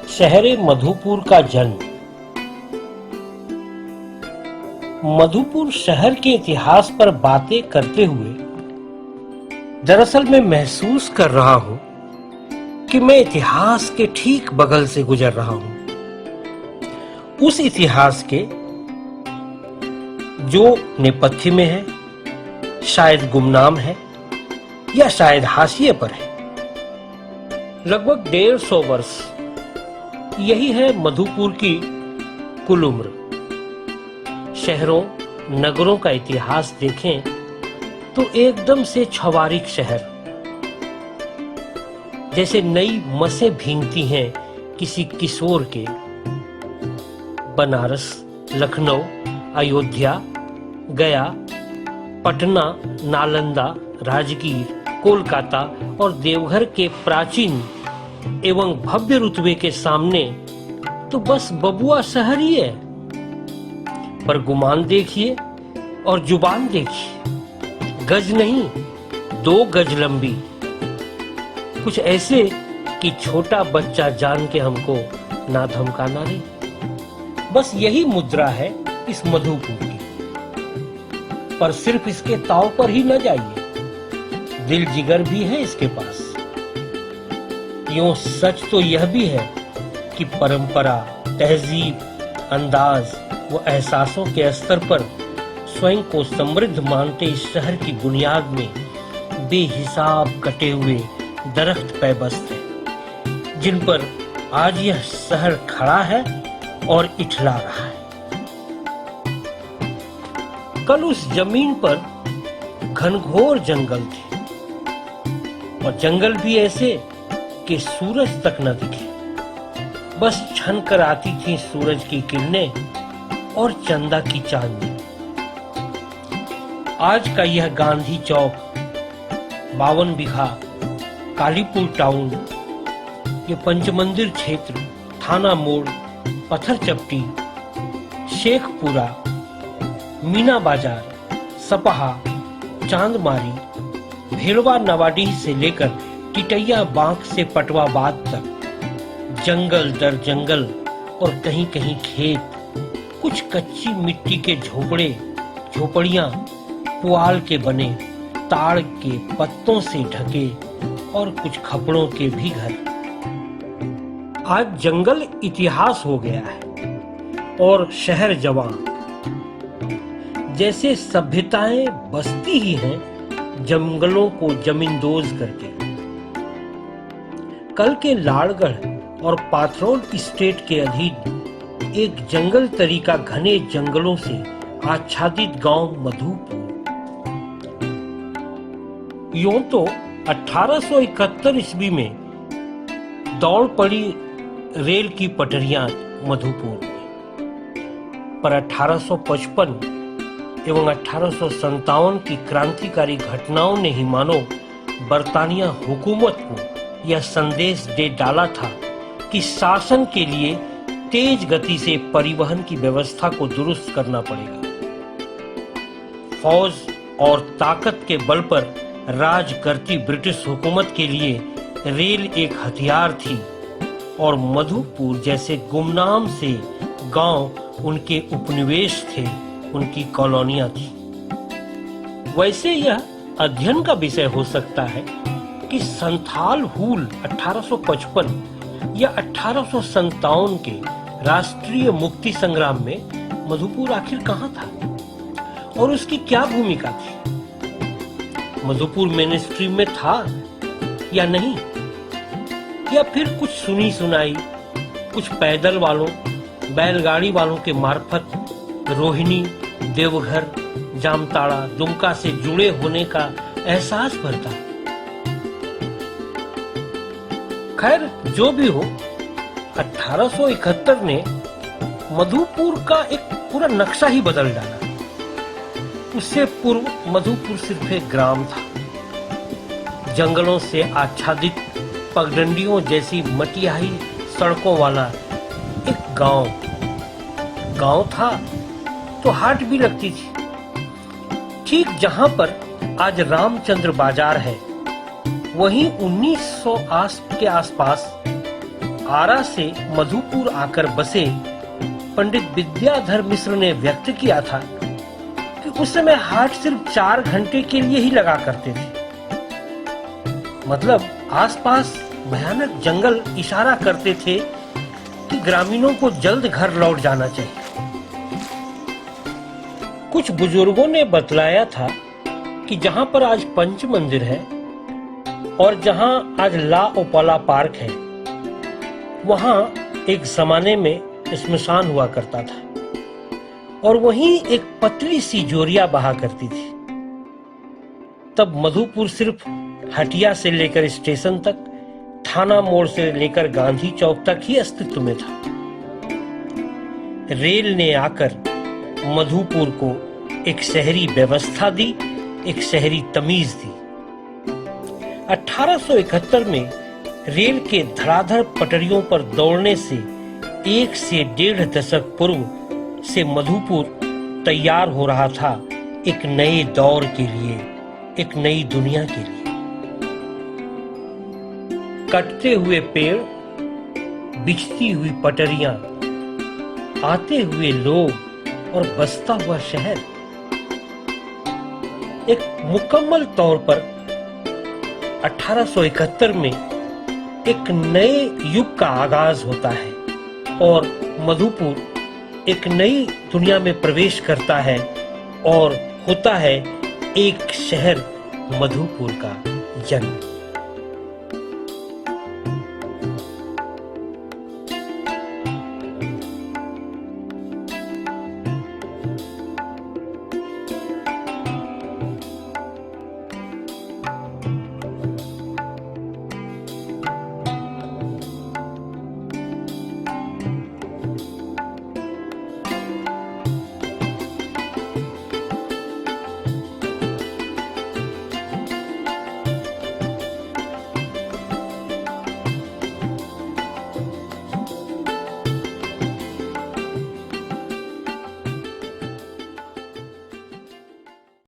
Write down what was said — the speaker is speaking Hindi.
शहरे मधुपुर का जन्म। मधुपुर शहर के इतिहास पर बातें करते हुए दरअसल मैं महसूस कर रहा हूं कि मैं इतिहास के ठीक बगल से गुजर रहा हूं। उस इतिहास के जो नेपथ्य में है, शायद गुमनाम है या शायद हाशिए पर है। लगभग 150 वर्ष यही है मधुपुर की कुल उम्र। शहरों नगरों का इतिहास देखें तो एकदम से छवारिक शहर, जैसे नई मसें भींगती हैं किसी किशोर के। बनारस, लखनऊ, अयोध्या, गया, पटना, नालंदा, राजगीर, कोलकाता और देवघर के प्राचीन एवं भव्य रुतबे के सामने तो बस बबुआ शहर ही है। पर गुमान देखिए और जुबान देखिए, गज नहीं 2 गज लंबी, कुछ ऐसे कि छोटा बच्चा जान के हमको ना धमकाना नहीं। बस यही मुद्रा है इस मधुपुर की। पर सिर्फ इसके ताव पर ही न जाइए, दिल जिगर भी है इसके पास। यूं सच तो यह भी है कि परंपरा, तहजीब, अंदाज व एहसासों के स्तर पर स्वयं को समृद्ध मानते इस शहर की बुनियाद में बेहिसाब कटे हुए दरख्त पैबस्त हैं, जिन पर आज यह शहर खड़ा है और इठला रहा है। कल उस जमीन पर घनघोर जंगल थे, और जंगल भी ऐसे कि सूरज तक न दिखे। बस छन कर आती थी सूरज की किरणें और चंदा की चांदनी। आज का यह गांधी चौक, 52 बीघा, कालीपुर टाउन, ये पंचमंदिर क्षेत्र, थाना मोड़, पत्थर चपटी, शेखपुरा, मीना बाजार, सपहा, चांदमारी, भेड़वा नवाडीह से लेकर टिटैया बांक से पटवाबाद तक जंगल दर जंगल और कहीं कहीं खेत, कुछ कच्ची मिट्टी के झोपड़े झोपड़ियां, पुआल के बने, ताड़ के पत्तों से ढके और कुछ खपड़ों के भी घर। आज जंगल इतिहास हो गया है और शहर जवान। जैसे सभ्यताएं बसती ही हैं जंगलों को जमींदोज करके। कल के लाड़गढ़ और पाथरौल स्टेट के अधीन एक जंगल तरीका घने जंगलों से आच्छादित गांव मधुपुर। यूं तो 1871 ईस्वी में दौड़ पड़ी रेल की पटरियां मधुपुर में, पर 1855 एवं 1857 की क्रांतिकारी घटनाओं ने ही मानो बरतानिया हुकूमत को यह संदेश दे डाला था कि शासन के लिए तेज गति से परिवहन की व्यवस्था को दुरुस्त करना पड़ेगा। फौज और ताकत के बल पर राज करती ब्रिटिश हुकूमत के लिए रेल एक हथियार थी, और मधुपुर जैसे गुमनाम से गांव उनके उपनिवेश थे, उनकी कॉलोनियां थी। वैसे यह अध्ययन का विषय हो सकता है कि संथाल हूल 1855 या 1857 के राष्ट्रीय मुक्ति संग्राम में मधुपुर आखिर कहां था और उसकी क्या भूमिका थी। मधुपुर मेनस्ट्रीम में था या नहीं, या फिर कुछ सुनी सुनाई, कुछ पैदल वालों, बैलगाड़ी वालों के मार्फत रोहिणी, देवघर, जामताड़ा, दुमका से जुड़े होने का एहसास भरता। खैर जो भी हो, 1871 ने मधुपुर का एक पूरा नक्शा ही बदल डाला। उससे पूर्व मधुपुर सिर्फ एक ग्राम था। जंगलों से आच्छादित पगडंडियों जैसी मटियाही सड़कों वाला एक गांव था, तो हाट भी लगती थी। ठीक जहां पर आज रामचंद्र बाजार है, वहीं 1900 के आसपास आरा से मधुपुर आकर बसे पंडित विद्याधर मिश्र ने व्यक्त किया था कि उस समय हाट सिर्फ 4 घंटे के लिए ही लगा करते थे। मतलब आसपास भयानक जंगल इशारा करते थे कि ग्रामीणों को जल्द घर लौट जाना चाहिए। कुछ बुजुर्गों ने बतलाया था कि जहां पर आज पंच मंदिर है और जहां आज ला ओपाला पार्क है, वहां एक जमाने में स्मशान हुआ करता था और वहीं एक पतली सी जोरिया बहा करती थी। तब मधुपुर सिर्फ हटिया से लेकर स्टेशन तक, थाना मोड़ से लेकर गांधी चौक तक ही अस्तित्व में था। रेल ने आकर मधुपुर को एक शहरी व्यवस्था दी, एक शहरी तमीज दी। 1871 में रेल के धड़ाधड़ पटरियों पर दौड़ने से 1 से 1.5 दशक पूर्व से मधुपुर तैयार हो रहा था एक नए दौर के लिए, एक नई दुनिया के लिए। कटते हुए पेड़, बिछती हुई पटरियां, आते हुए लोग और बसता हुआ शहर, एक मुकम्मल तौर पर 1871 में एक नए युग का आगाज होता है और मधुपुर एक नई दुनिया में प्रवेश करता है और होता है एक शहर मधुपुर का जन्म।